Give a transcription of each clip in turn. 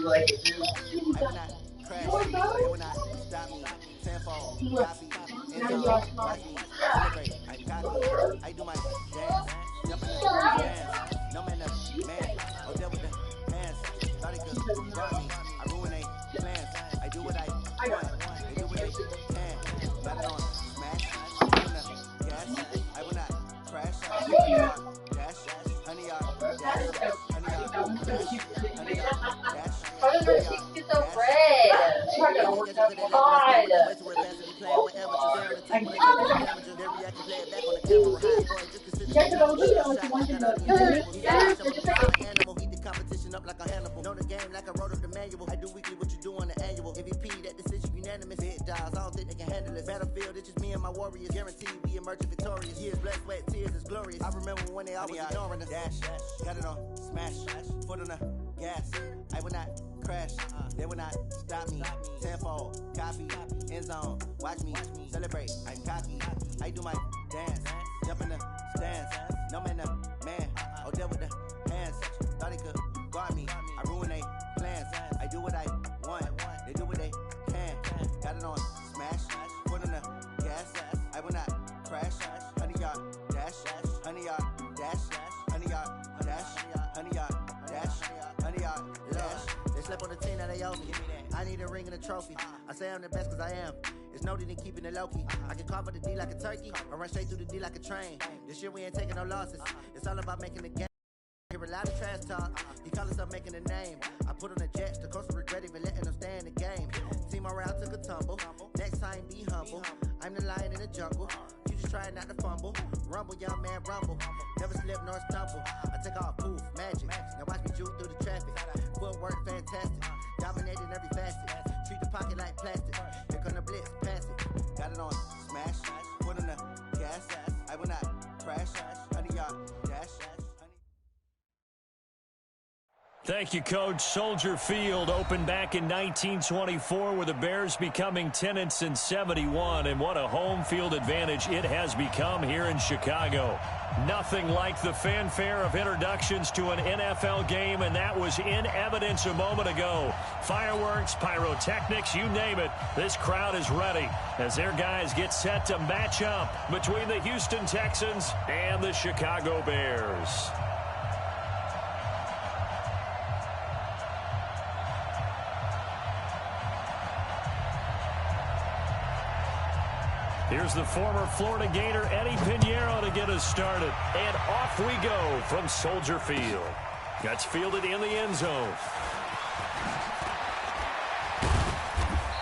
I will not crash. They will not stop me. Tenfold, copy, end zone, watch me celebrate. I'm cocky. I do my dance, jump in the dance. No man up, man. Oh, there with the hands. Thought he could guard me. I ruin they plans. I do what I want. They do what they can. Got it on smash. Foot on the gas. I will not crash. 50 yard dash. 100 yard dash. 100 yard dash. 100 yard dash. How does her cheeks get so red? She's not gonna work out. God. Know the game like I wrote up the manual. I do weekly what you do on the annual. MVP, that decision unanimous. Big dials, I don't think they can handle it. Battlefield, it's just me and my warriors. Guaranteed we emerge victorious. Years, blood, sweat, tears is glorious. I remember when they always ignoring us. Dash, got it on smash, foot on the gas. I will not crash. They will not stop me. Tenfold, copy, end zone. Watch me celebrate. I'm cocky. I do my dance. Jump in the stands. No man up, man. Oh, there with the hands. Thought he could guard me. I ruin they plans. I do what I want. They do what they can. Got it on smash. Foot on the gas. I will not crash. 100 yard dash. 100 yard dash. 100 yard dash. 100 yard dash. 100 yard dash. They slept on the team that they owe me. I need a ring and a trophy. I say I'm the best cause I am. It's noted in keeping it low-key. I can carve for the D like a turkey, or run straight through the D like a train. This year we ain't taking no losses. It's all about making the game. Hear a lot of trash talk. He call himself making a name. I put on the Jets. The coach regret even letting them stay in the game. Team morale took a tumble. Next time be humble. I'm the lion in the jungle. You just trying not to fumble. Rumble, young man, rumble. Never slip nor stumble. I take off, poof, magic. Now watch me juke through the traffic. Footwork fantastic. Dominating every facet. Treat the pocket like plastic. Here come the blitz, pass it. Got it on smash. Foot on the gas. I will not crash. 100 yard dash. Thank you, Coach. Soldier Field opened back in 1924 with the Bears becoming tenants in 71, and what a home field advantage it has become here in Chicago. Nothing like the fanfare of introductions to an NFL game, and that was in evidence a moment ago. Fireworks, pyrotechnics, you name it. This crowd is ready as their guys get set to match up between the Houston Texans and the Chicago Bears. Here's the former Florida Gator Eddie Pinheiro to get us started. And off we go from Soldier Field. That's fielded in the end zone.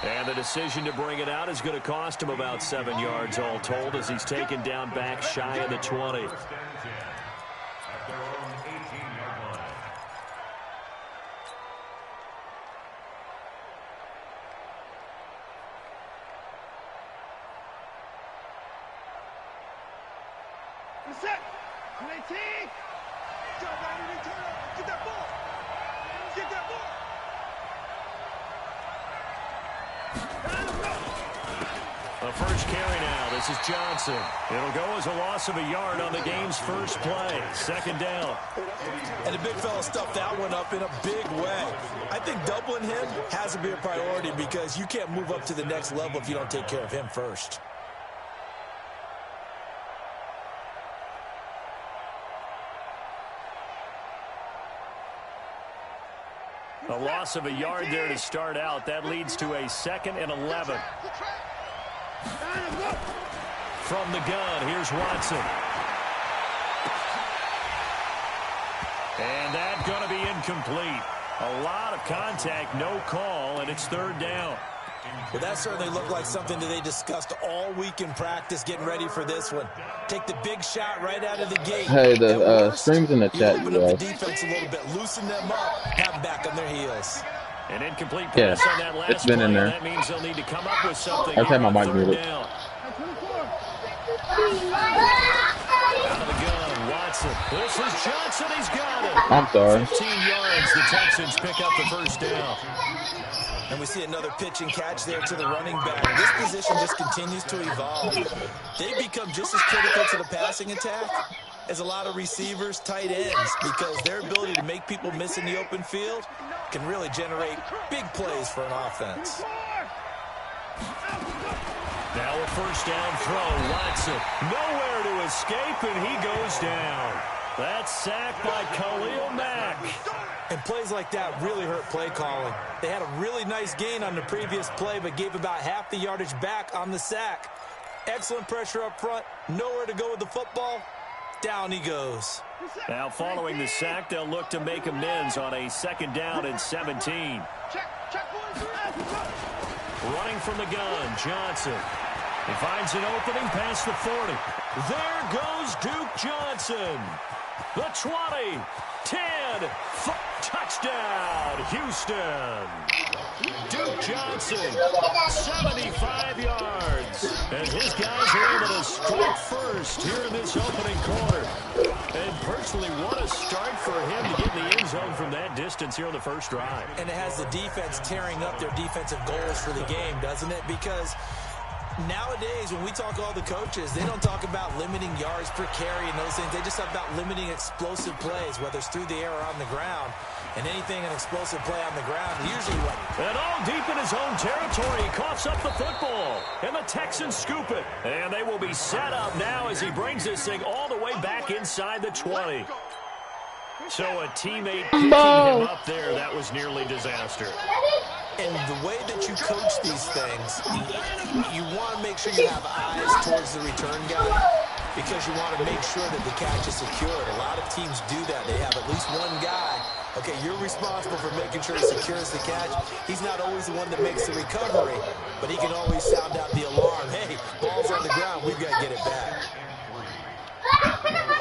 And the decision to bring it out is going to cost him about 7 yards all told as he's taken down back shy of the 20. Set. 19. Jump out and return it. Get that ball. Get that ball. A first carry now. This is Johnson. It'll go as a loss of a yard on the game's first play. Second down. And the big fella stuffed that one up in a big way. I think doubling him has to be a priority because you can't move up to the next level if you don't take care of him first. A loss of a yard there to start out. That leads to a 2nd and 11. From the gun, here's Watson. And that's going to be incomplete. A lot of contact, no call, and it's 3rd down. Well, that certainly looked like something that they discussed all week in practice getting ready for this one. Take the big shot right out of the gate. Hey, the stream's in the chat, you guys. open up the defense a little bit, loosen them up, have them back on their heels. An incomplete pass on that last it's been play, in there. That means they'll need to come up with something. I've had my mic 3rd muted. down. Out of the gun, Watson. This is Johnson. He's got it. I'm sorry. 15 yards. The Texans pick up the first down. And we see another pitch and catch there to the running back. This position just continues to evolve. They become just as critical to the passing attack is a lot of receivers, tight ends, because their ability to make people miss in the open field can really generate big plays for an offense. Now a first down throw. Watson nowhere to escape, and he goes down. That's sacked by Khalil Mack. And plays like that really hurt play calling. They had a really nice gain on the previous play, but gave about half the yardage back on the sack. Excellent pressure up front. Nowhere to go with the football. Down he goes. Now following the sack, they'll look to make amends on a 2nd down and 17. Running from the gun, Johnson. He finds an opening past the 40. There goes Duke Johnson. The 20, 10, touchdown, Houston. Duke Johnson, 75 yards. And his guys are able to strike first here in this opening quarter. And personally, what a start for him to get in the end zone from that distance here on the first drive. And it has the defense tearing up their defensive goals for the game, doesn't it? Because nowadays, when we talk to all the coaches, they don't talk about limiting yards per carry and those things. They just talk about limiting explosive plays, whether it's through the air or on the ground. And anything an explosive play on the ground usually wins. And all deep in his own territory, he coughs up the football. And the Texans scoop it. And they will be set up now as he brings this thing all the way back inside the 20. So a teammate picking him up there, that was nearly disaster. And the way that you coach these things, you want to make sure you have eyes towards the return guy, because you want to make sure that the catch is secured. A lot of teams do that. They have at least one guy. Okay, you're responsible for making sure he secures the catch. He's not always the one that makes the recovery, but he can always sound out the alarm. Hey, ball's on the ground. We've got to get it back.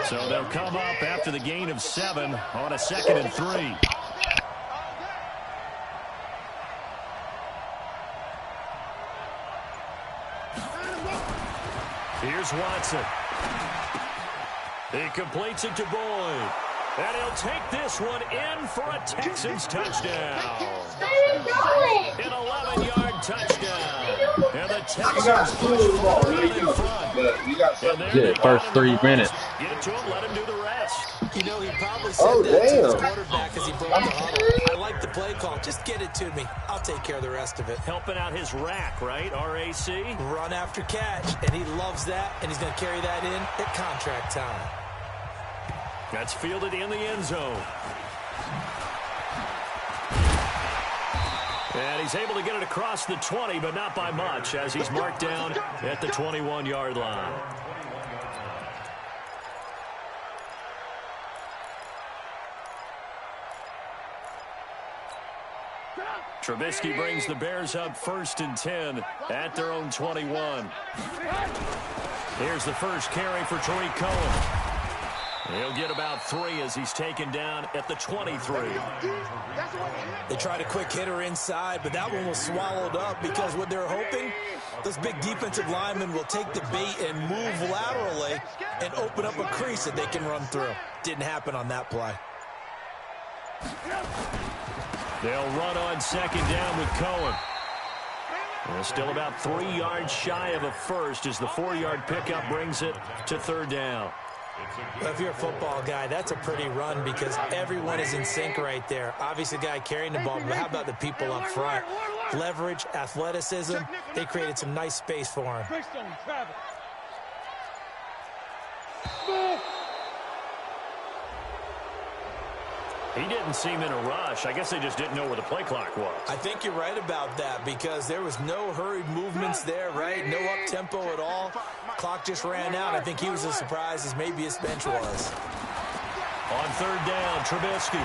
So they'll come up after the gain of 7 on a 2nd and 3. Here's Watson. He completes it to Boyd. And he'll take this one in for a Texans touchdown. An 11-yard touchdown. And the Texans push forward in front. Yeah, first 3 minutes. Get it to him, let him do the rest. You know, he probably said that to his quarterback as he broke the huddle. I like the play call. Just get it to me. I'll take care of the rest of it. Helping out his rack, right? R-A-C? Run after catch, and he loves that, and he's going to carry that in at contract time. That's fielded in the end zone. And he's able to get it across the 20, but not by much, as he's marked down at the 21-yard line. Trubisky brings the Bears up 1st and 10 at their own 21. Here's the first carry for Tariq Cohen. He'll get about 3 as he's taken down at the 23. They tried a quick hitter inside, but that one was swallowed up because what they're hoping, those big defensive linemen will take the bait and move laterally and open up a crease that they can run through. Didn't happen on that play. They'll run on 2nd down with Cohen. They're still about 3 yards shy of a first as the 4-yard pickup brings it to 3rd down. Well, if you're a football guy, that's a pretty run because everyone is in sync right there. Obviously, the guy carrying the ball, but how about the people up front? Leverage, athleticism, they created some nice space for him. He didn't seem in a rush. I guess they just didn't know where the play clock was. I think you're right about that because there was no hurried movements there, right? No up-tempo at all. Clock just ran out. I think he was as surprised as maybe his bench was. On 3rd down, Trubisky.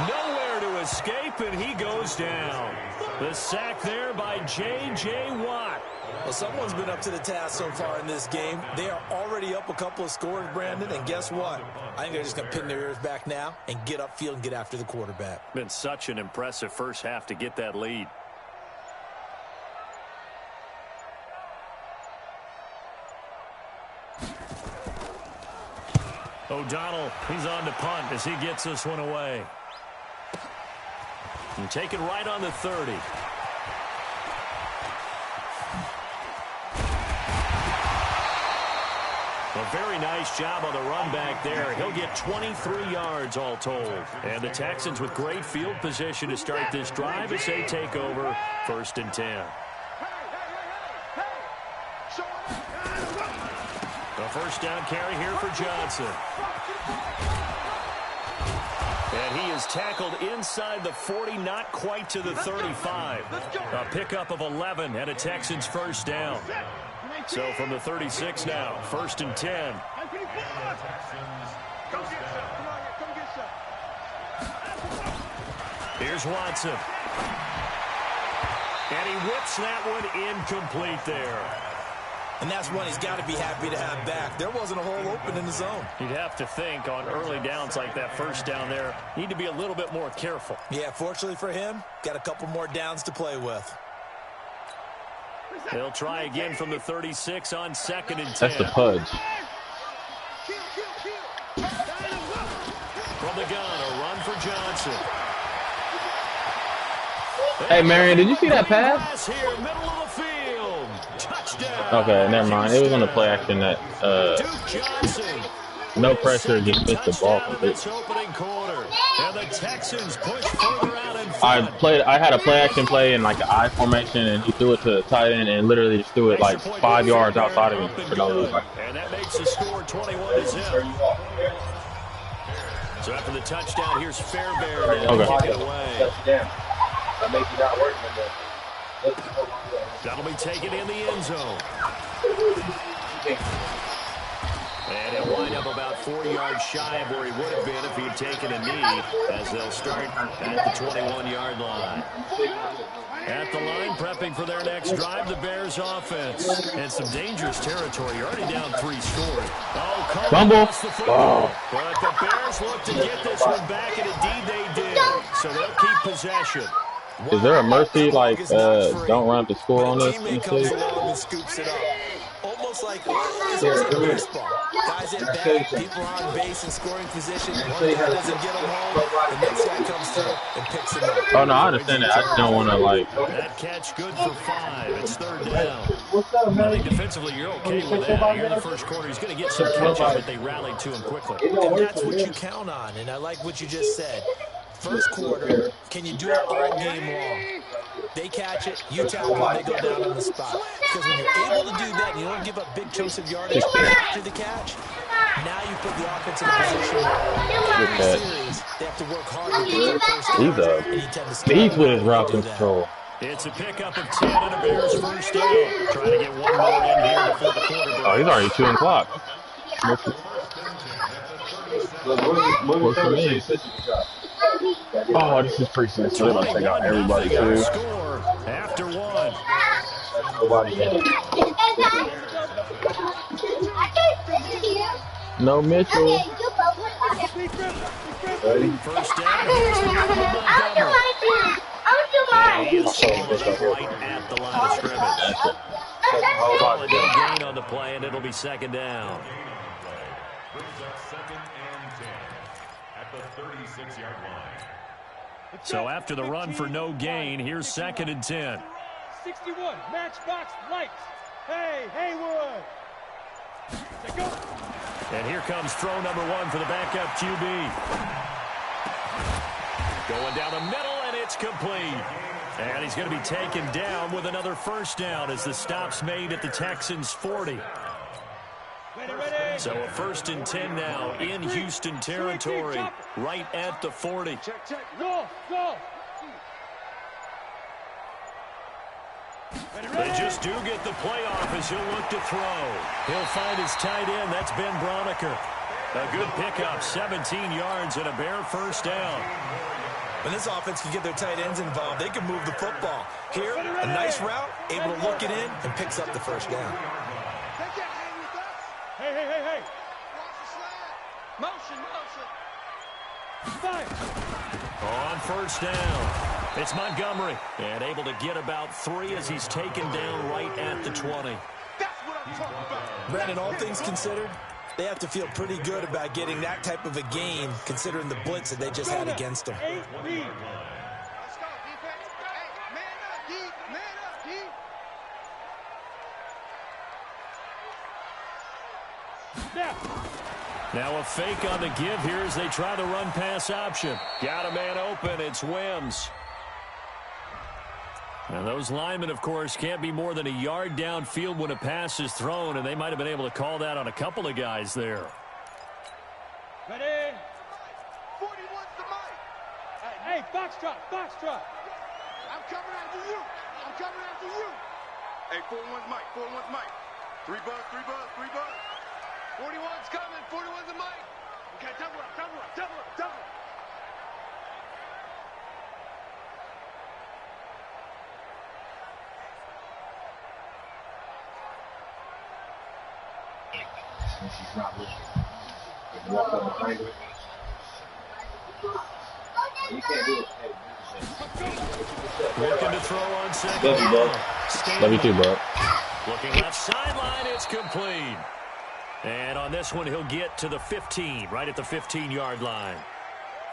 Nowhere to escape, and he goes down. The sack there by J.J. Watt. Well, someone's been up to the task so far in this game. They are already up a couple of scores, Brandon, and guess what? I think they're just going to pin their ears back now and get upfield and get after the quarterback. Been such an impressive first half to get that lead. O'Donnell, he's on to punt as he gets this one away. And taken right on the 30. A very nice job on the run back there. He'll get 23 yards all told. And the Texans with great field position to start this drive as they take over 1st and 10. A first down carry here for Johnson. And he is tackled inside the 40, not quite to the 35. A pickup of 11 and a Texans first down. So from the 36 now, 1st and 10. Here's Watson. And he whips that one incomplete there. And that's one he's got to be happy to have back. There wasn't a hole open in the zone. You'd have to think on early downs like that first down there, need to be a little bit more careful. Yeah, fortunately for him, got a couple more downs to play with. They'll try again from the 36 on 2nd and 10. That's the pudge. From the gun, a run for Johnson. Hey, Marion, did you see that pass? Here, middle of the field. Touchdown. Okay, never mind. It was on the play action that no pressure, just missed the ball completely. And the Texans push further out in front. I had a play action play in like an I formation, and he threw it to the tight end and literally just threw it like 5 yards outside of me for no reason. And that makes the score 21-0. So after the touchdown, here's Fairbairn. Okay. Kick it away. That makes you not working in there. That'll be taken in the end zone. And he'll wind up about 40 yards shy of where he would have been if he had taken a knee, as they'll start at the 21-yard line. At the line, prepping for their next drive, the Bears offense. And some dangerous territory. You're already down 3 scores. Oh, fumble. Oh. But the Bears look to get this one back, and indeed they did. So they'll keep possession. Is there a mercy, like, don't run up the score on this? Comes along and scoops it up. Almost like baseball. Guys at bat, people on base in scoring position. One guy doesn't get them home, the next guy comes through and picks him up. Oh, no, I understand that. I just don't want to, like... That catch good for 5. It's 3rd down. I think defensively you're okay with that. Here in the first quarter, he's going to get some catches, but they rallied to him quickly. And that's what you count on, and I like what you just said. First quarter, can you do it all game long? They catch it, you tackle them, they go down on the spot. Because when you're able to do that and you don't give up big chunks of yardage after the catch, now you put the offense in a position where every series they have to work hard to get their first down. He's with his route control. It's a pickup of 10 and a Bears first down. Trying to get one more in here before the quarter break. Oh, he's already 2 o'clock. What's the mean? Oh, this is preseason, so they're going to take out everybody, too. Score after 1. No Mitchell. First down. He is right at the line of scrimmage. No gain on the play, and it'll be 2nd down. So after the run for no gain, here's 2nd and 10. 61, matchbox lights. Hey, Haywood. Go. And here comes throw number 1 for the backup QB. Going down the middle, and it's complete. And he's going to be taken down with another first down as the stop's made at the Texans' 40. So a 1st and 10 now in Houston territory, right at the 40. Check, check. Go, go. They just do get the playoff as he'll look to throw. He'll find his tight end. That's Ben Broniker. A good pickup, 17 yards and a Bear first down. When this offense can get their tight ends involved, they can move the football. Here, a nice route, able to look it in, and picks up the first down. Hey, hey, hey, hey. Motion, motion. Fire. On first down, it's Montgomery. And able to get about 3 as he's taken down right at the 20. That's what I'm talking about. Brandon, all things considered, they have to feel pretty good about getting that type of a game, considering the blitz that they just had against them. 8 lead. Let's go, defense. Hey, man up, D. Man up, D. Now a fake on the give here as they try the run-pass option. Got a man open. It's Wims. And those linemen, of course, can't be more than a yard downfield when a pass is thrown, and they might have been able to call that on a couple of guys there. Ready? 41's the mic. Hey, foxtrot. I'm coming after you. Hey, 41's mic. 3 buzz. 41's coming. 41's the mic. Okay, double up. And she's not listening. You walk up behind her. You can't do it. Looking to throw on second. Love you, bro. Love you too, bro. Looking left sideline, it's complete. And on this one, he'll get to the 15, right at the 15-yard line.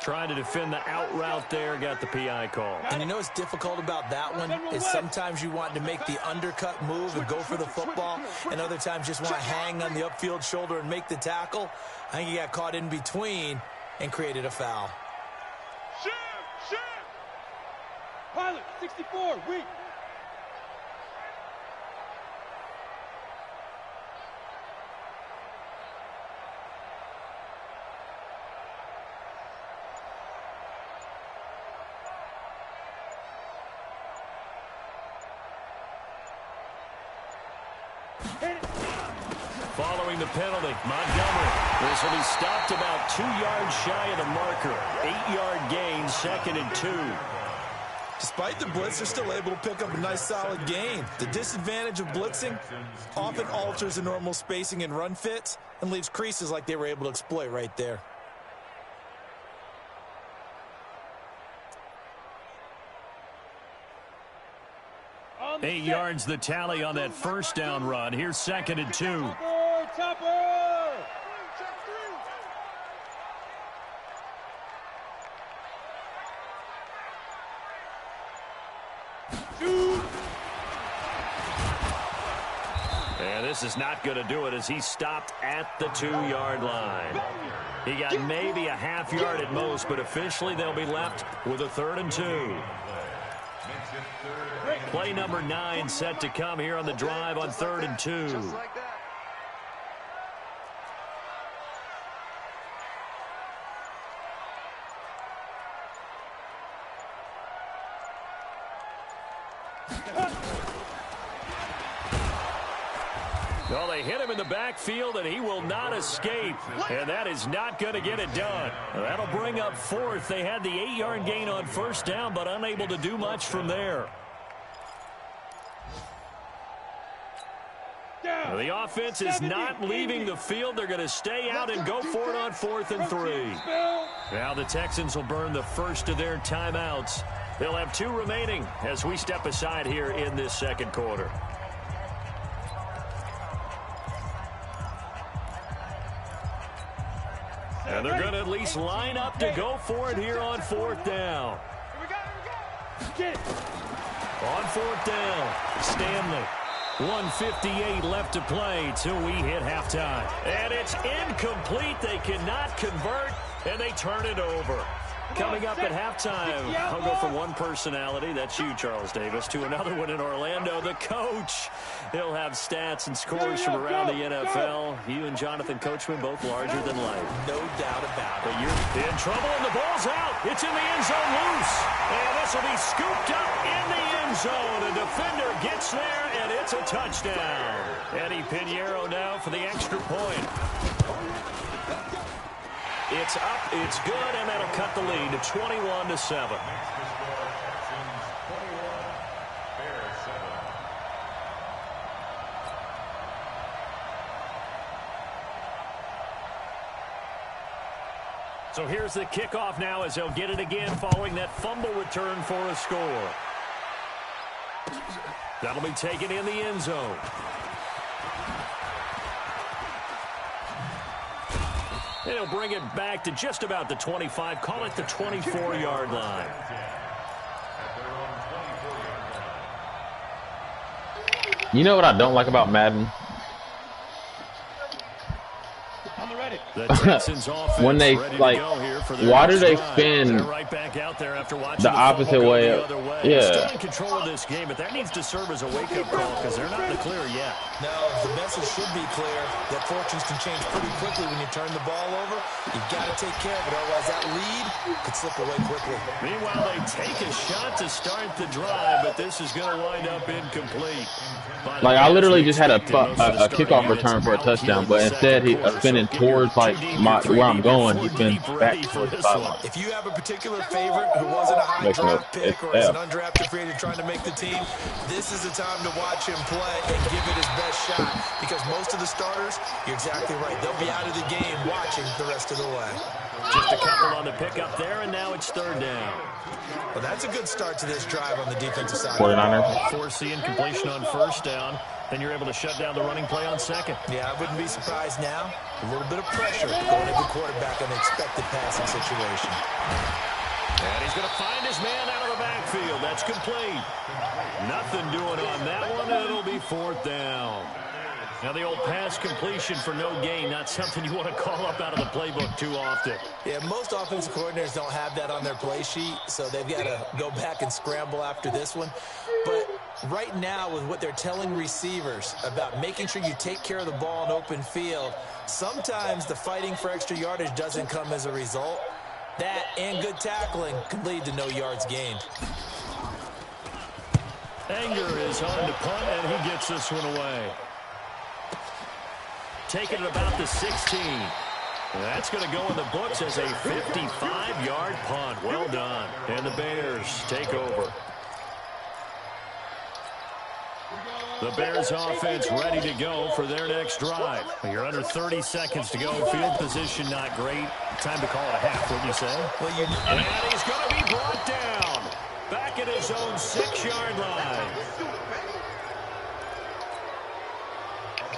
Trying to defend the out route there, got the PI call. And you know what's difficult about that one is sometimes you want to make the undercut move and go for the football, and other times just want to hang on the upfield shoulder and make the tackle. I think he got caught in between and created a foul. Shoot! Pilot, 64, weak. Following the penalty, Montgomery. This will be stopped about 2 yards shy of the marker. 8-yard gain, 2nd and 2. Despite the blitz, they're still able to pick up a nice solid gain. The disadvantage of blitzing often alters the normal spacing and run fits and leaves creases like they were able to exploit right there. Eight yards the tally on that first down run. Here's 2nd and 2. And this is not going to do it as he stopped at the 2-yard line. He got maybe a half yard at most, but officially they'll be left with a 3rd and 2. Play number 9 set to come here on the drive on 3rd and 2. Well, they hit him in the backfield, and he will not escape. And that is not going to get it done. That'll bring up 4th. They had the 8-yard gain on first down, but unable to do much from there. The offense is not leaving the field. They're going to stay out and go for it on 4th and 3. Now the Texans will burn the first of their timeouts. They'll have 2 remaining as we step aside here in this second quarter. And they're going to at least line up to go for it here on 4th down. On 4th down, Stanley. 1:58 left to play till we hit halftime. And it's incomplete. They cannot convert, and they turn it over. Coming up at halftime, I'll go from one personality, that's you, Charles Davis, to another one in Orlando, the coach. He'll have stats and scores from around the NFL. You and Jonathan Coachman, both larger than life. No doubt about it. But you're in trouble, and the ball's out. It's in the end zone loose. And this will be scooped up in the end zone. A defender gets there, and it's a touchdown. Eddie Pinheiro now for the extra point. It's up, it's good, and that'll cut the lead to 21-7. So here's the kickoff now as they'll get it again following that fumble return for a score. That'll be taken in the end zone. They'll bring it back to just about the 25, call it the 24-yard line. You know what I don't like about Madden? when they like, why do they spin the opposite way? Yeah. Still in control of this game, but that needs to serve as a wake-up call because they're not in the clear yet. No, the message should be clear that fortunes can change pretty quickly when you turn the ball over. You've got to take care of it, otherwise that lead could slip away quickly. Meanwhile, they take a shot to start the drive, but this is going to wind up incomplete. Like, I literally just had a kickoff return for a touchdown, but instead he's spinning towards like where I'm going. He spins back towards the sideline. If you have a particular favorite who wasn't a high draft pick or is an undrafted free agent trying to make the team, this is the time to watch him play and give it his best shot. Because most of the starters, you're exactly right, they'll be out of the game watching the rest of the way. Just a couple on the pickup there, and now it's third down. Well, that's a good start to this drive on the defensive side. 49ers. Foreseeing completion on first down, then you're able to shut down the running play on second. Yeah, I wouldn't be surprised now. A little bit of pressure going at the quarterback in an expected passing situation. And he's going to find his man out of the backfield. That's complete. Nothing doing on that one, and it'll be fourth down. Now the old pass completion for no gain, not something you want to call up out of the playbook too often. Yeah, most offensive coordinators don't have that on their play sheet, so they've got to go back and scramble after this one. But right now, with what they're telling receivers about making sure you take care of the ball in open field, sometimes the fighting for extra yardage doesn't come as a result. That and good tackling could lead to no yards gained. Anger is on to punt, and he gets this one away. Taking it about the 16. That's going to go in the books as a 55-yard punt. Well done. And the Bears take over. The Bears offense ready to go for their next drive. You're under 30 seconds to go. Field position not great. Time to call it a half, wouldn't you say? Well, and he's going to be brought down. Back at his own 6-yard line.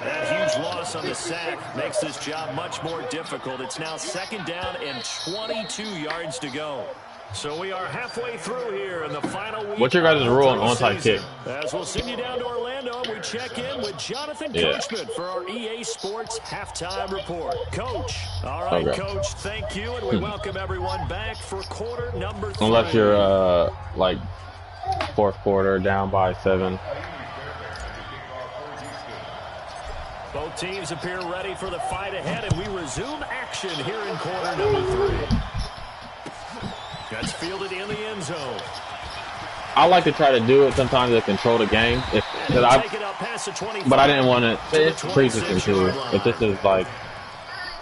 That huge loss on the sack makes this job much more difficult. It's now second down and 22 yards to go. So we are halfway through here in the final week. What's your guys' rule on onside kick? As we'll send you down to Orlando, we check in with Jonathan Coachman for our EA Sports Halftime Report. Coach. All right, Coach, thank you, and we welcome everyone back for quarter number 3. Unless you're, like, fourth quarter, down by 7. Both teams appear ready for the fight ahead, and we resume action here in quarter number 3. That's fielded in the end zone. I like to try to do it sometimes to control the game. But I didn't want to. It's preseason too. But this is like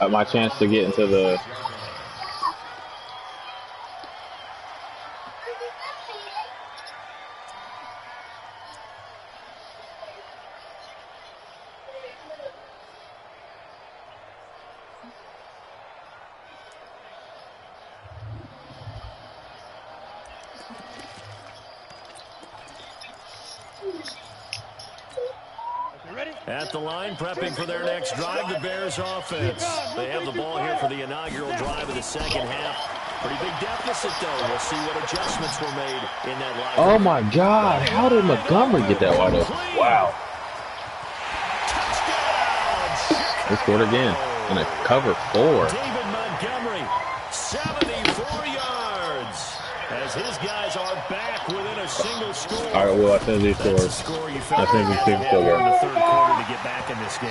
my chance to get into the. At the line, prepping for their next drive, the Bears offense. They have the ball here for the inaugural drive of the second half. Pretty big deficit, though. We'll see what adjustments were made in that line. Oh, my God. How did Montgomery get that wide open? Wow. They scored again in a cover 4. David Montgomery, 74 yards. As his guys are back within a single score. All right, well, I think these scores. I think we should still go. In the third quarter to get back in this game.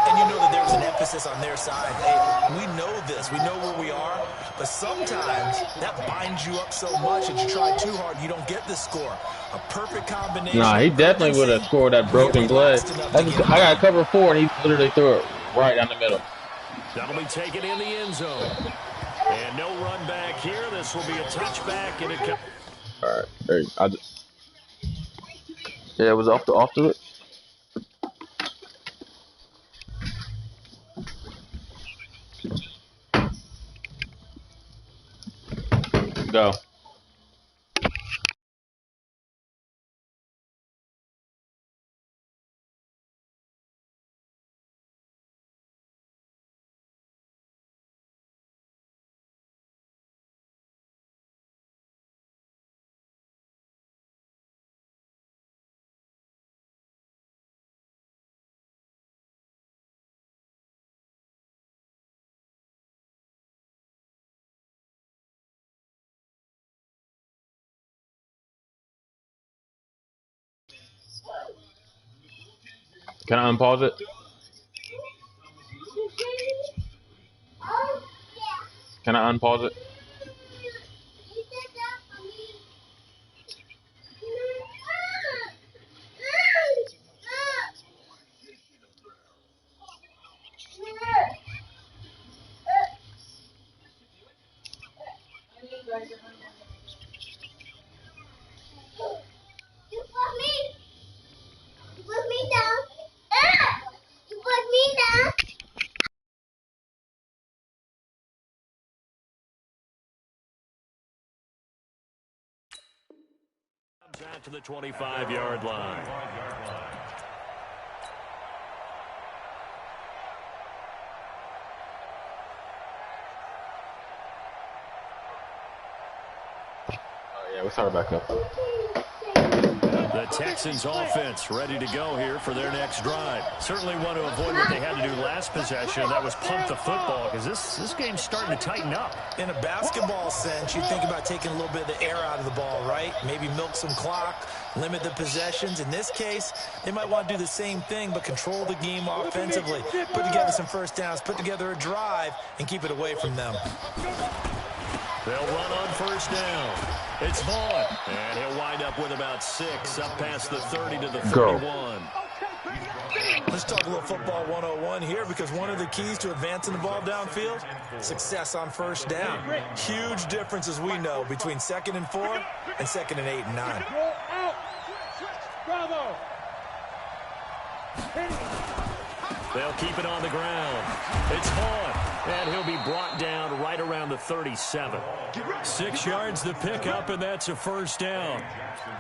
And you know that there's an emphasis on their side. Hey, we know this. We know where we are. But sometimes that binds you up so much that you try too hard, you don't get the score. A perfect combination. Nah, he definitely would have scored that broken play. I got cover 4, and he literally threw it right down the middle. That'll be taken in the end zone. And no run back here. This will be a touchback. And it all right, there yeah, it was off the it. Go. Can I unpause it? Can I unpause it? Out to the 25-yard line. Oh, yeah, we started back up. The Texans offense ready to go here for their next drive. Certainly want to avoid what they had to do last possession. That was pump the football because this game's starting to tighten up. In a basketball sense, you think about taking a little bit of the air out of the ball, right? Maybe milk some clock, limit the possessions. In this case, they might want to do the same thing but control the game offensively. Put together some first downs, put together a drive, and keep it away from them. They'll run on first down. It's Vaughn, and he'll wind up with about 6 up past the 30 to the 31. Let's talk a little football 101 here because one of the keys to advancing the ball downfield, success on first down. Huge difference, as we know, between 2nd and 4 and 2nd and 8 and 9. Bravo. They'll keep it on the ground. It's Vaughn, and he'll be brought down right around the 37. 6 yards the pickup, and that's a first down.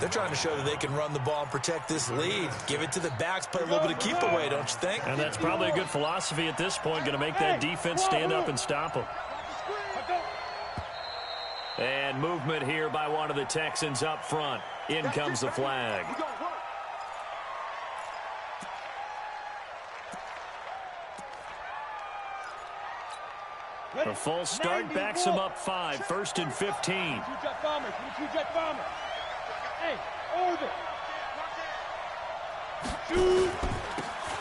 They're trying to show that they can run the ball and protect this lead. Give it to the backs, play a little bit of keep away, don't you think? And that's probably a good philosophy at this point, going to make that defense stand up and stop them. And movement here by one of the Texans up front. In comes the flag. A false start backs him up 5, 1st and 15. Two-jet bomber. Two-jet bomber. Hey, orbit. Shoot.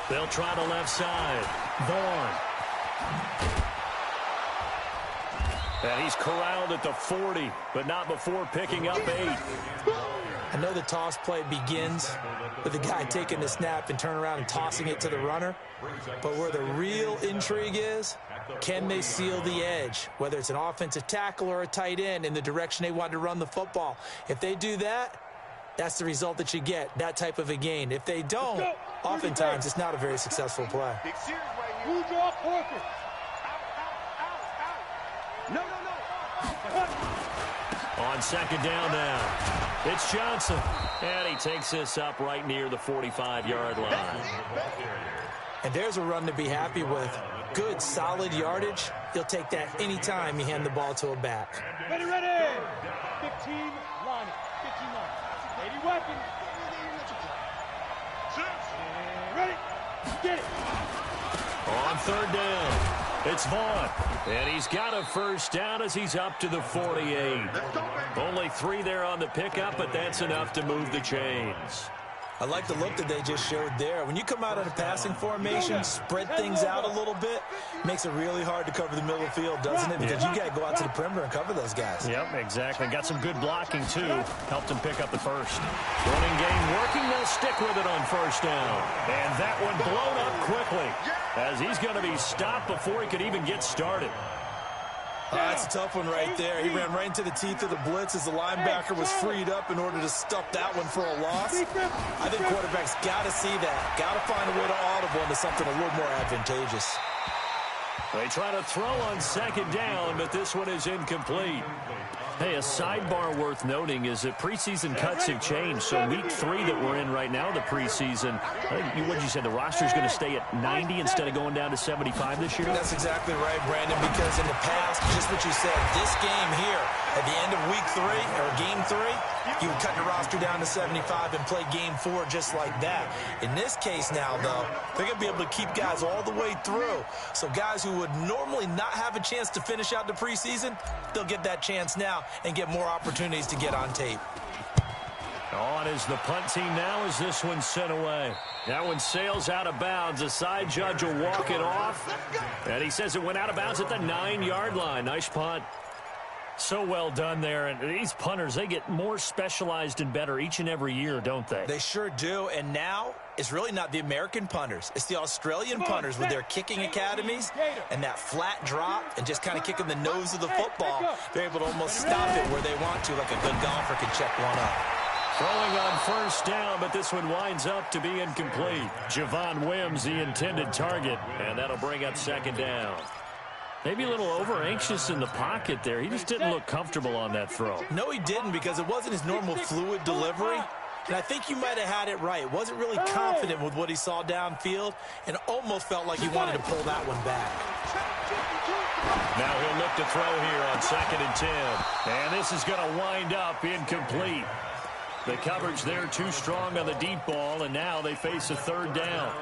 They'll try the left side. Vaughn. And he's corralled at the 40, but not before picking up 8. I know the toss play begins with the guy taking the snap and turn around and tossing it to the runner. But where the real intrigue is, can they seal the edge, whether it's an offensive tackle or a tight end, in the direction they want to run the football? If they do that, that's the result that you get, that type of a gain. If they don't, oftentimes it's not a very successful play. Who draw Porker? No. On second down now, it's Johnson. And he takes this up right near the 45-yard line. And there's a run to be happy with. Good, solid yardage. He'll take that anytime you hand the ball to a back. Ready. 15 line. 15 line. 80 weapons. Ready. Get it. On third down, it's Vaughn. And he's got a first down as he's up to the 48. Only 3 there on the pickup, but that's enough to move the chains. I like the look that they just showed there. When you come out of a passing formation, spread things out a little bit, makes it really hard to cover the middle of the field, doesn't it? Because you got to go out to the perimeter and cover those guys. Yep, exactly. Got some good blocking, too. Helped him pick up the first. Running game working. They'll stick with it on first down. And that one blown up quickly as he's going to be stopped before he could even get started. That's a tough one right there. He ran right into the teeth of the blitz as the linebacker was freed up in order to stuff that one for a loss. I think quarterbacks got to see that. Got to find a way to audible into something a little more advantageous. They try to throw on second down, but this one is incomplete. Hey, a sidebar worth noting is that preseason cuts have changed. So week 3 that we're in right now, the preseason, I think what you said, the roster's going to stay at 90 instead of going down to 75 this year? That's exactly right, Brandon, because in the past, just what you said, this game here, at the end of week 3, or game 3, you would cut your roster down to 75 and play game 4 just like that. In this case now, though, they're going to be able to keep guys all the way through. So guys who would normally not have a chance to finish out the preseason, they'll get that chance now and get more opportunities to get on tape. Oh, and is the punt team now as this one's sent away. That one sails out of bounds. The side judge will walk it off. And he says it went out of bounds at the 9-yard line. Nice punt. So well done there. And these punters, they get more specialized and better each and every year, don't they? They sure do. And now it's really not the American punters. It's the Australian punters with their kicking academies and that flat drop and just kind of kicking the nose of the football. They're able to almost stop it where they want to, like a good golfer can check one up. Throwing on first down, but this one winds up to be incomplete. Javon Wims, the intended target, and that'll bring up second down. Maybe a little over-anxious in the pocket there. He just didn't look comfortable on that throw. No, he didn't, because it wasn't his normal fluid delivery. And I think you might have had it right. Wasn't really confident with what he saw downfield and almost felt like he wanted to pull that one back. Now he'll look to throw here on 2nd and 10. And this is going to wind up incomplete. The coverage there too strong on the deep ball, and now they face a 3rd down.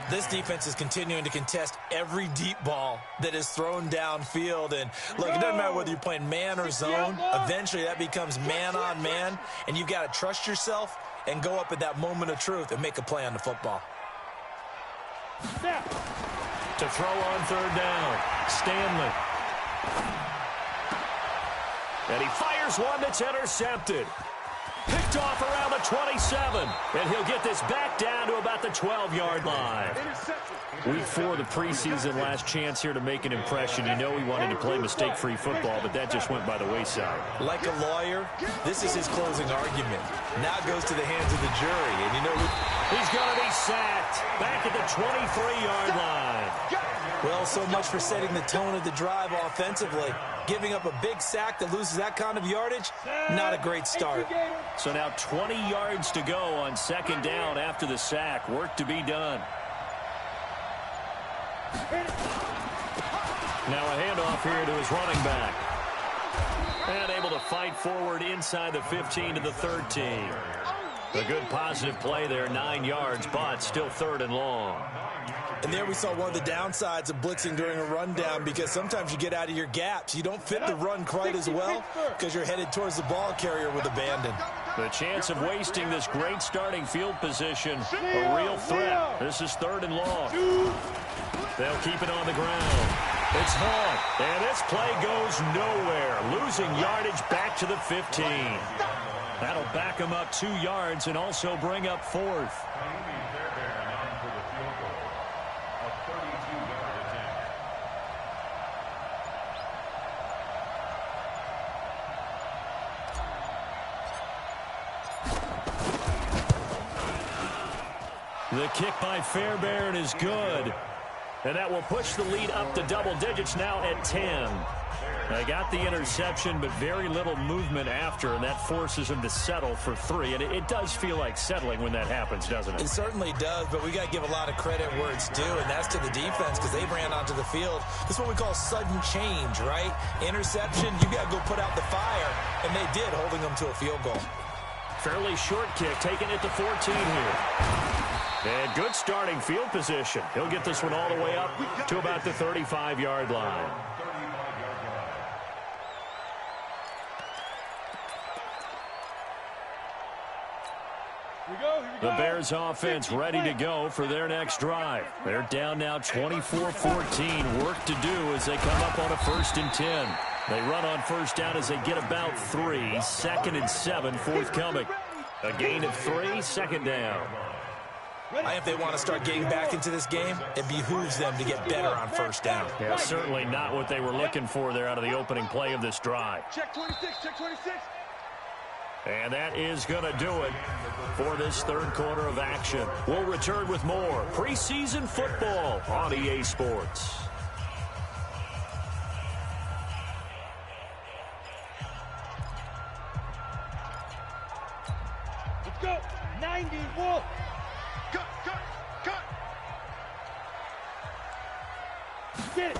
This defense is continuing to contest every deep ball that is thrown downfield. And, look, it doesn't matter whether you're playing man or zone. Eventually, that becomes man-on-man, and you've got to trust yourself and go up at that moment of truth and make a play on the football. To throw on 3rd down, Stanley. And he fires one that's intercepted. Picked off around the 27, and he'll get this back down to about the 12-yard line. Week 4 of the preseason, last chance here to make an impression. You know he wanted to play mistake-free football, but that just went by the wayside. Like a lawyer, this is his closing argument. Now it goes to the hands of the jury, and you know he's going to be sacked back at the 23-yard line. Well, so much for setting the tone of the drive offensively. Giving up a big sack that loses that kind of yardage, not a great start. So now 20 yards to go on 2nd down after the sack. Work to be done. Now a handoff here to his running back. And able to fight forward inside the 15 to the 13. A good positive play there, 9 yards, but still 3rd and long. And there we saw one of the downsides of blitzing during a rundown, because sometimes you get out of your gaps. You don't fit the run quite as well because you're headed towards the ball carrier with abandon. The chance of wasting this great starting field position, a real threat. This is 3rd and long. They'll keep it on the ground. It's Hunt, and this play goes nowhere. Losing yardage back to the 15. That'll back him up 2 yards and also bring up 4th. The kick by Fairbairn is good. And that will push the lead up to double digits now at 10. They got the interception, but very little movement after, and that forces them to settle for 3. And it does feel like settling when that happens, doesn't it? It certainly does, but we got to give a lot of credit where it's due, and that's to the defense, because they ran onto the field. This is what we call sudden change, right? Interception, you got to go put out the fire, and they did, holding them to a field goal. Fairly short kick, taking it to 14 here. And good starting field position. He'll get this one all the way up to about the 35-yard line. The Bears offense ready to go for their next drive. They're down now 24-14. Work to do as they come up on a 1st and 10. They run on first down as they get about 3. 2nd and 7 forthcoming. A gain of 3, 2nd down. If they want to start getting back into this game, it behooves them to get better on first down. Yeah, certainly not what they were looking for there out of the opening play of this drive. Check 26, check 26. And that is going to do it for this 3rd quarter of action. We'll return with more preseason football on EA Sports. Let's go. 90, Wolf. Cut. Get it.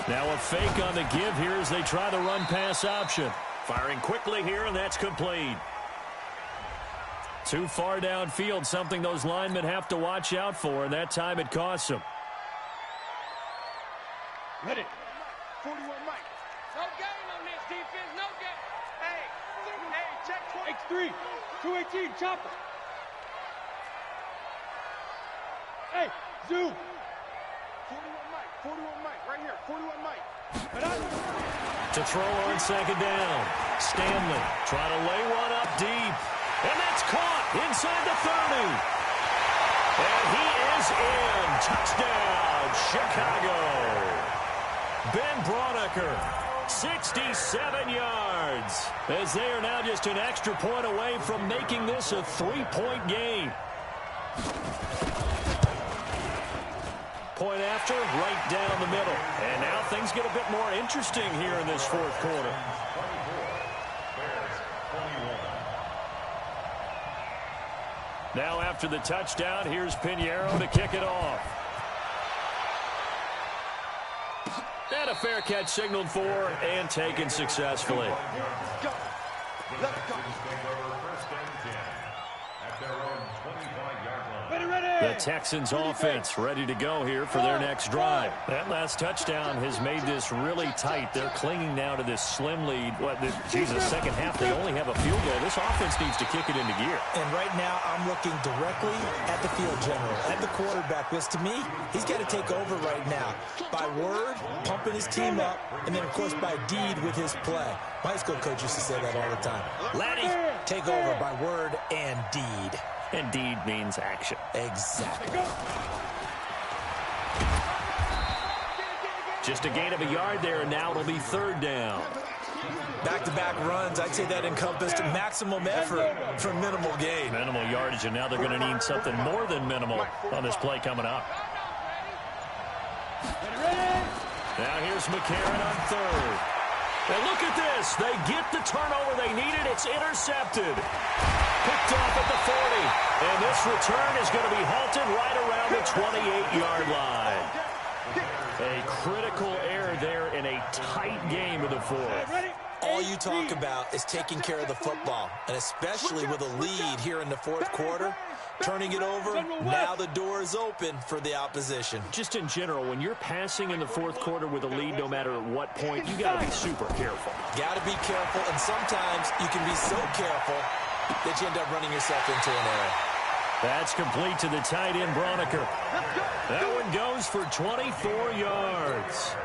Now a fake on the give here as they try the run-pass option. Firing quickly here, and that's complete. Too far downfield, something those linemen have to watch out for, and that time it costs them. Ready. 41, Mike. No game on this defense, no game. Hey, check 23. 218, chopper. Hey, zoom. 41 Mike, right here, 41 Mike. To throw on second down. Stanley trying to lay one up deep. And that's caught inside the 30. And he is in. Touchdown, Chicago. Ben Braunecker, 67 yards. As they are now just an extra point away from making this a 3-point game. Point after, right down the middle. And now things get a bit more interesting here in this fourth quarter. Now after the touchdown, here's Pinheiro to kick it off. And a fair catch signaled for and taken successfully. Go. Let's go. The Texans offense ready to go here for their next drive. That last touchdown has made this really tight. They're clinging now to this slim lead. The second half, they only have a field goal. This offense needs to kick it into gear. And right now, I'm looking directly at the field general, at the quarterback. Because to me, he's got to take over right now. By word, pumping his team up, and then, of course, by deed with his play. My high school coach used to say that all the time. Laddie, take over by word and deed. And deed means action. Exactly. Just a gain of a yard there, and now it'll be third down. Back-to-back runs, I'd say that encompassed maximum effort for minimal gain. Minimal yardage, and now they're going to need something more than minimal on this play coming up. Now here's McCarron on third. And look at this. They get the turnover they needed. It's intercepted. Picked off at the 40. And this return is going to be halted right around the 28-yard line. A critical error there in a tight game of the fourth. All you talk about is taking care of the football, and especially with a lead here in the fourth quarter. Turning it over, now the door is open for the opposition. Just in general, when you're passing in the fourth quarter with a lead, no matter at what point, you got to be super careful. Got to be careful, and sometimes you can be so careful that you end up running yourself into an error. That's complete to the tight end, Braunecker. That one goes for 24 yards.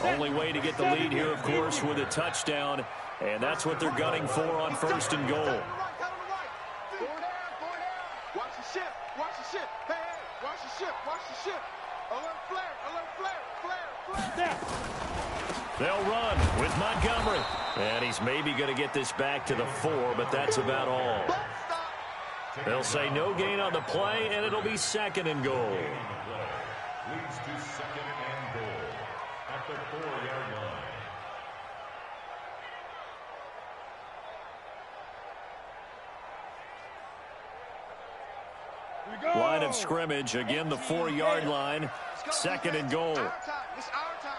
Only way to get the lead here, of course, with a touchdown, and that's what they're gunning for on first and goal. Watch the ship. Watch the ship. Hey, hey. Watch the ship. Watch the ship. Alert flare. Alert flare. Flare. Flare. They'll run with Montgomery. And he's maybe going to get this back to the 4, but that's about all. They'll say no gain on the play, and it'll be second and goal. Leads to second and goal at the 4-yard line. Line of scrimmage, again the 4-yard line, second and goal. It's our time.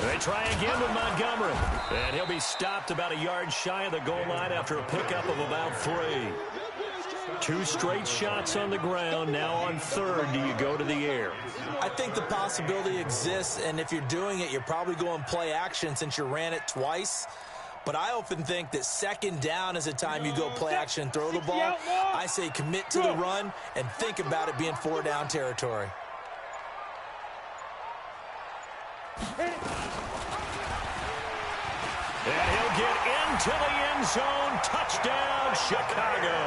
They try again with Montgomery, and he'll be stopped about a yard shy of the goal line after a pickup of about 3. 2 straight shots on the ground. Now on third, do you go to the air? I think the possibility exists, and if you're doing it, you're probably going play action since you ran it twice. But I often think that second down is a time you go play action and throw the ball. I say commit to the run and think about it being 4-down territory. And he'll get into the end zone. Touchdown, Chicago.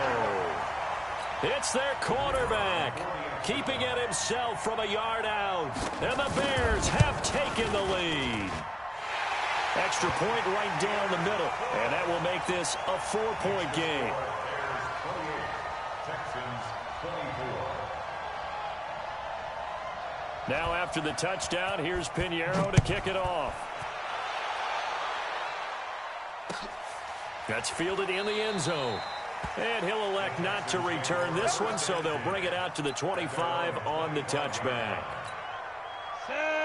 It's their quarterback, keeping it himself from a yard out. And the Bears have taken the lead. Extra point right down the middle. And that will make this a 4-point game. Texans 24. Now after the touchdown, here's Pinheiro to kick it off. That's fielded in the end zone. And he'll elect not to return this one, so they'll bring it out to the 25 on the touchback.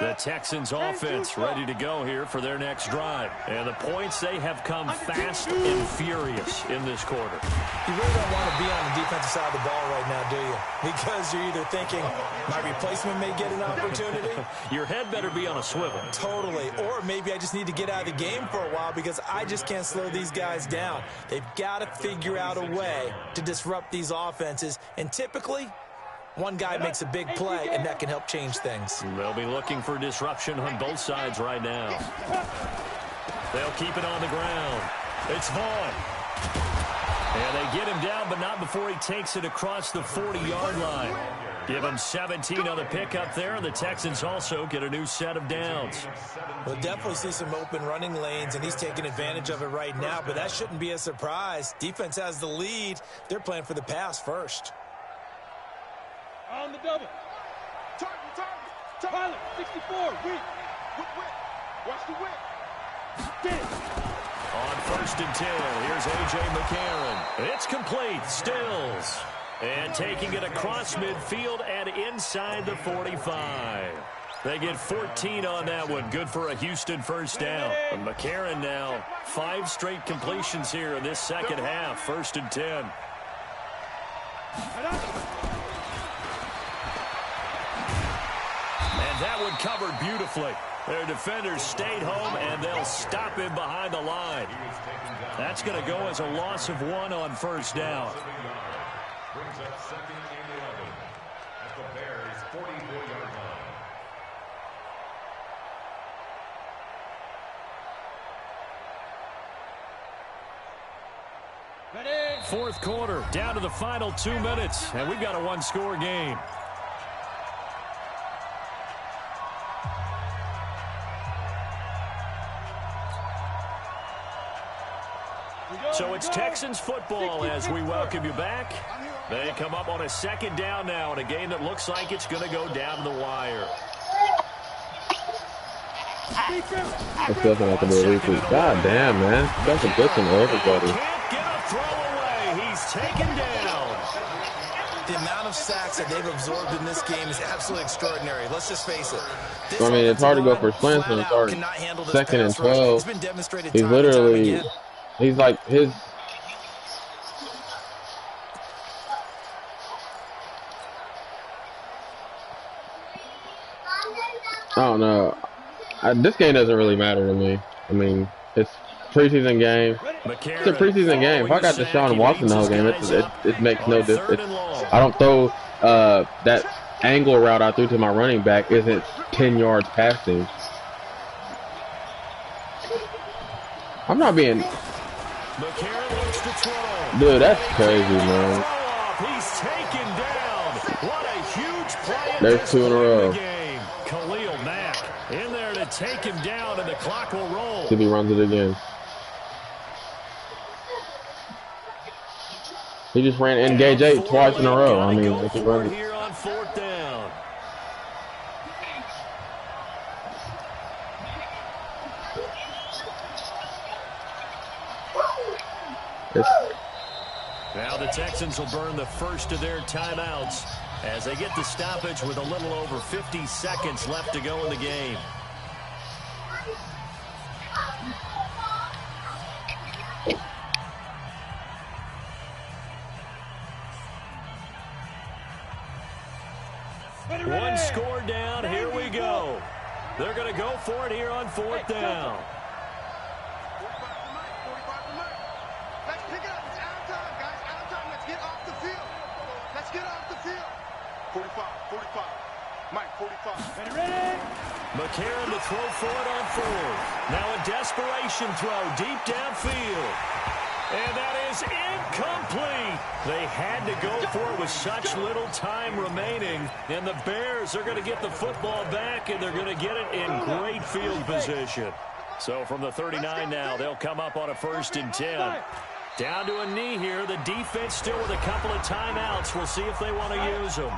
The Texans offense ready to go here for their next drive. And the points, they have come fast and furious in this quarter. You really don't want to be on the defensive side of the ball right now, do you? Because you're either thinking, my replacement may get an opportunity. Your head better be on a swivel. Totally. Or maybe I just need to get out of the game for a while because I just can't slow these guys down. They've got to figure out a way to disrupt these offenses. And typically, one guy makes a big play, and that can help change things. They'll be looking for disruption on both sides right now. They'll keep it on the ground. It's Vaughn. And they get him down, but not before he takes it across the 40-yard line. Give him 17 on the pickup there, and the Texans also get a new set of downs. We'll definitely see some open running lanes, and he's taking advantage of it right now, but that shouldn't be a surprise. Defense has the lead. They're playing for the pass first. On the double. Pilot, 64, whip. Watch the whip. On 1st and 10, here's A.J. McCarron. It's complete, Stills. And taking it across midfield and inside the 45. They get 14 on that one. Good for a Houston first down. And McCarron now, 5 straight completions here in this second half. 1st and 10. And that one covered beautifully. Their defenders stayed home, and they'll stop him behind the line. That's going to go as a loss of 1 on 1st down. Brings up 2nd and 11 at the Bears' 44-yard line. Ready. 4th quarter, down to the final 2 minutes, and we've got a 1-score game. So it's Texans football as we welcome you back. They come up on a 2nd down now in a game that looks like it's going to go down to the wire. It feels like a bit weekly. God damn, man. You guys are blitzing everybody. Can't get a throw away. He's taken down. The amount of sacks that they've absorbed in this game is absolutely extraordinary. Let's just face it. I mean, it's hard to go for slants when it's already 2nd and 12. He's literally... He's like his. I don't know. This game doesn't really matter to me. I mean, it's preseason game. It's a preseason game. If I got Deshaun Watson the whole game, it makes no difference. I don't throw that angle route I threw to my running back isn't 10 yards passing. I'm not being. Dude, that's crazy, man. He's taken down. What a huge play. There's 2 in a row. Khalil Mack in there to take him down, and the clock will roll. See if he runs it again. He just ran Engage 8 twice in a row. I mean, if he runs it. Here on 4th down. Now the Texans will burn the first of their timeouts as they get the stoppage with a little over 50 seconds left to go in the game. One score down. Here we go. They're going to go for it here on 4th down. Let's pick it up. It's out of time, guys. Out of time. Let's get off the field. Let's get off the field. 45. Mike, 45. Ready? McCarron to throw for it on 4th. Now a desperation throw deep downfield. And that is incomplete. They had to go for it with such little time remaining. And the Bears are going to get the football back, and they're going to get it in great field position. So from the 39 now, they'll come up on a 1st and 10. Down to a knee here. The defense still with a couple of timeouts. We'll see if they want to use them.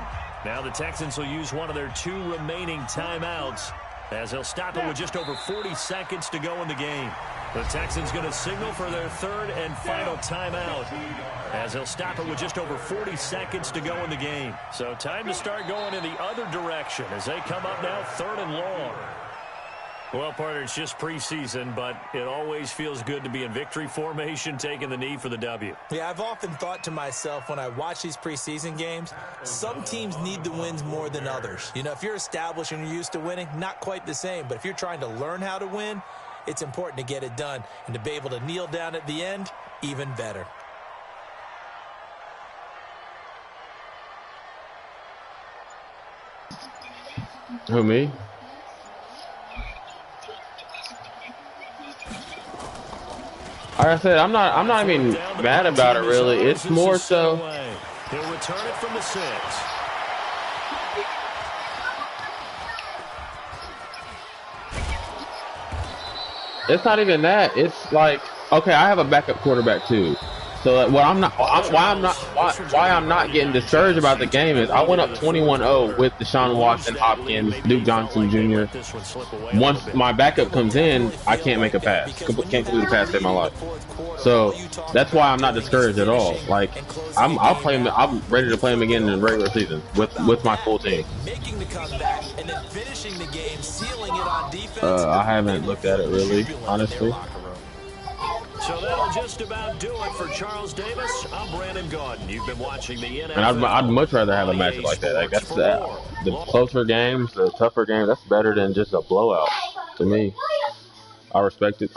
Now the Texans will use one of their 2 remaining timeouts as they'll stop it with just over 40 seconds to go in the game. The Texans going to signal for their third and final timeout, as they'll stop it with just over 40 seconds to go in the game. So time to start going in the other direction as they come up now 3rd and long. Well, partner, it's just preseason, but it always feels good to be in victory formation, taking the knee for the W. Yeah, I've often thought to myself when I watch these preseason games, some teams need the wins more than others. You know, if you're established and you're used to winning, not quite the same. But if you're trying to learn how to win, it's important to get it done. And to be able to kneel down at the end, even better. Who, me? Like I said, I'm not even mad about it really. It's more so. He'll return it from the 6. It's not even that. It's like, okay, I have a backup quarterback too. So like, why I'm not getting discouraged about the game is I went up 21-0 with Deshaun Watson, Hopkins, Duke Johnson Jr. Once my backup comes in, I can't make a pass. Can't complete a pass in my life. So that's why I'm not discouraged at all. Like I'll play him. I'm ready to play him again in the regular season with my full team. Making the comeback and then finishing the game, sealing it on defense. I haven't looked at it really, honestly. So that'll just about do it for Charles Davis. I'm Brandon Gaudin. You've been watching the NFL. And I'd much rather have a match like that. Like that's the closer games, the tougher games. That's better than just a blowout to me. I respect it.